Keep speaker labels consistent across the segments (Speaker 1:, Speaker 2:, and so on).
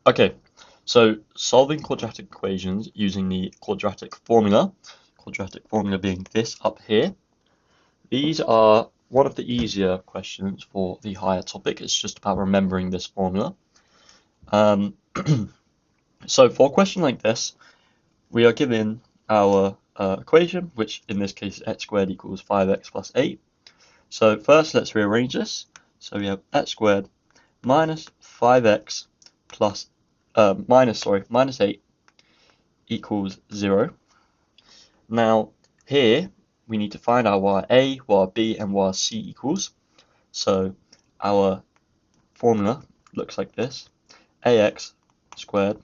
Speaker 1: Okay, so solving quadratic equations using the quadratic formula being this up here. These are one of the easier questions for the higher topic. It's just about remembering this formula. So for a question like this, we are given our equation, which in this case is x squared equals 5x plus 8. So first let's rearrange this. So we have x squared minus 5x plus minus 8 equals 0. Now here we need to find our y a, y b, and y c equals. So our formula looks like this: ax squared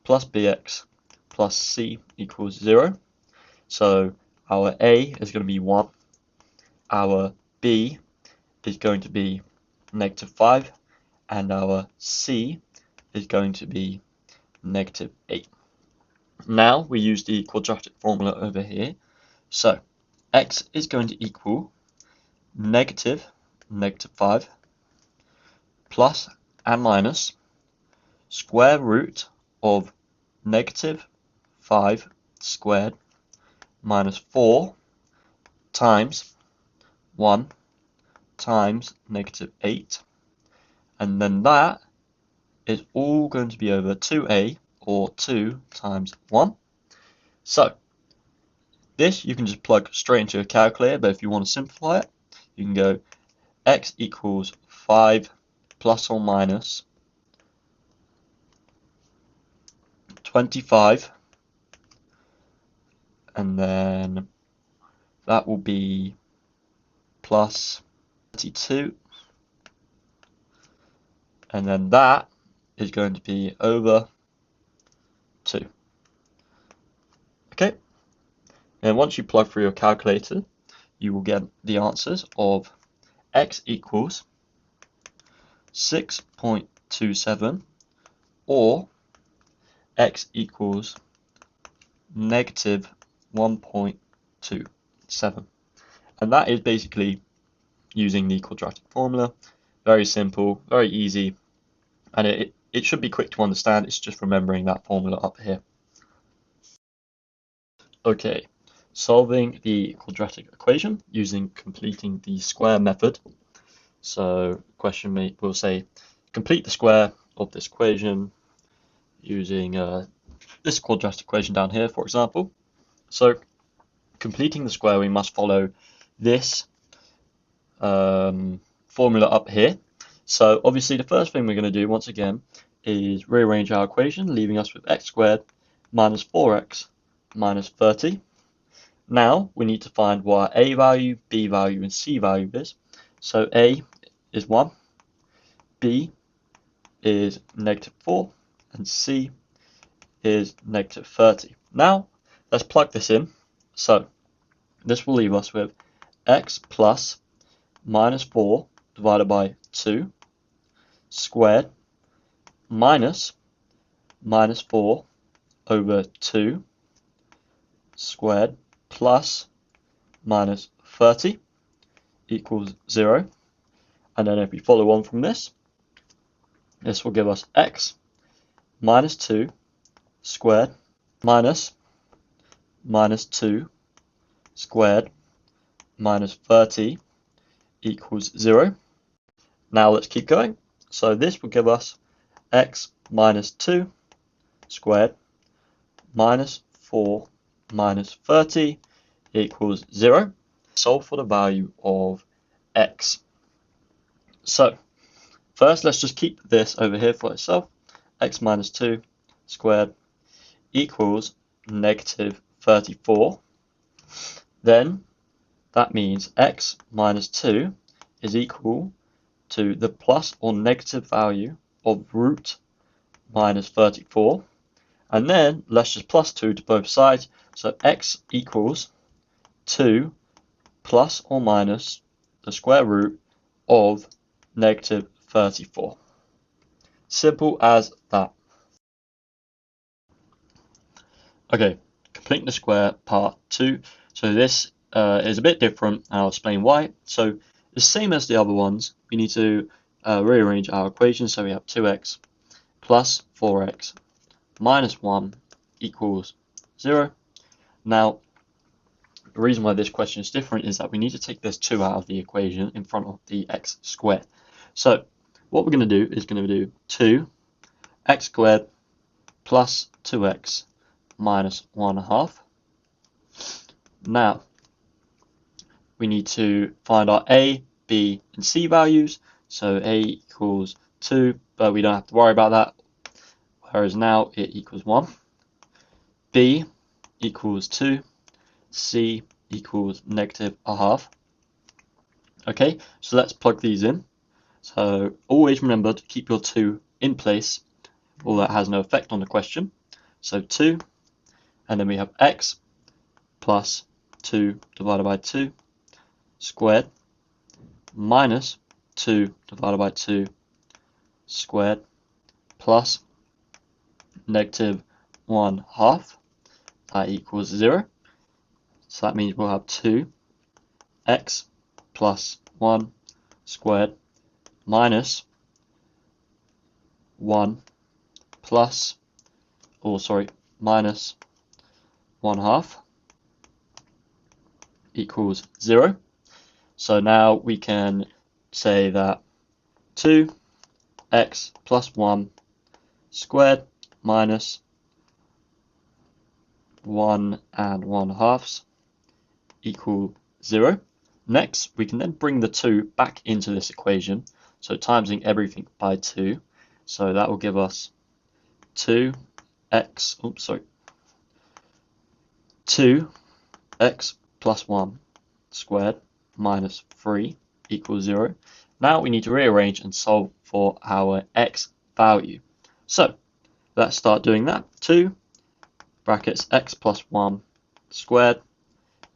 Speaker 1: plus bx plus c equals 0. So our a is going to be 1, our b is going to be -5, and our c is going to be -8. Now we use the quadratic formula over here. So x is going to equal -5 plus and minus square root of -5 squared minus 4 times 1 times -8, and then that is all going to be over 2a, or 2 times 1. So this you can just plug straight into a calculator, but if you want to simplify it, you can go x equals 5 plus or minus 25, and then that will be plus 32, and then that is going to be over 2. Okay, and once you plug through your calculator, you will get the answers of x equals 6.27 or x equals -1.27, and that is basically using the quadratic formula. Very simple, very easy, and it should be quick to understand. It's just remembering that formula up here. Okay, solving the quadratic equation using completing the square method. So question will say complete the square of this equation using this quadratic equation down here, for example. So completing the square, we must follow this formula up here. So obviously the first thing we're going to do once again is rearrange our equation, leaving us with x squared minus 4x minus 30. Now we need to find what a value, b value, and c value is. So a is 1, b is -4, and c is -30. Now let's plug this in. So this will leave us with x plus -4 divided by 2 squared minus -4 over 2 squared plus minus 30 equals 0. And then if we follow on from this, this will give us x minus 2 squared minus -2 squared minus 30 equals 0. Now let's keep going. So this will give us x minus 2 squared minus 4 minus 30 equals 0. Solve for the value of x. So first let's just keep this over here for itself. X minus 2 squared equals -34. Then that means x minus 2 is equal to the plus or negative value of root minus 34. And then let's just plus 2 to both sides. So x equals 2 plus or minus the square root of -34. Simple as that. Okay, completing the square part 2. So this is a bit different, and I'll explain why. So the same as the other ones, we need to rearrange our equation. So we have 2x plus 4x minus 1 equals 0. Now, the reason why this question is different is that we need to take this 2 out of the equation in front of the x squared. So what we're going to do is going to do 2x squared plus 2x minus 1/2. Now, we need to find our a, b, and c values. So a equals 2, but we don't have to worry about that, whereas now it equals 1. b equals 2. C equals -1/2. Okay, so let's plug these in. So always remember to keep your 2 in place, or that has no effect on the question. So 2, and then we have x plus 2 divided by 2 squared minus 2 divided by 2 squared plus -1/2. That equals 0. So that means we'll have 2x plus 1 squared minus 1 plus, minus 1/2 equals 0. So now we can say that 2x plus 1 squared minus 1 and 1/2 equal 0. Next, we can then bring the 2 back into this equation, so timesing everything by 2. So that will give us 2x plus 1 squared minus 3 equals 0. Now we need to rearrange and solve for our x value. So let's start doing that. 2 brackets x plus 1 squared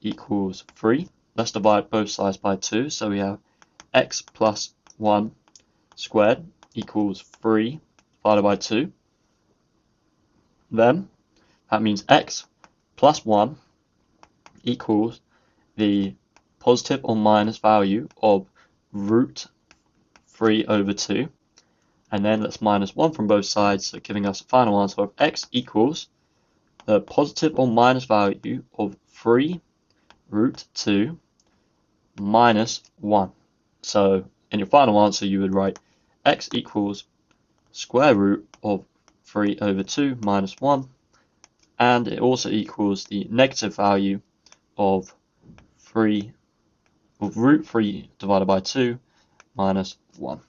Speaker 1: equals 3. Let's divide both sides by 2. So we have x plus 1 squared equals 3 divided by 2. Then that means x plus 1 equals the positive or minus value of root 3 over 2. And then let's minus 1 from both sides, so giving us a final answer of x equals the positive or minus value of 3 root 2 minus 1. So in your final answer you would write x equals square root of 3 over 2 minus 1, and it also equals the negative value of root 3 divided by 2 minus 1.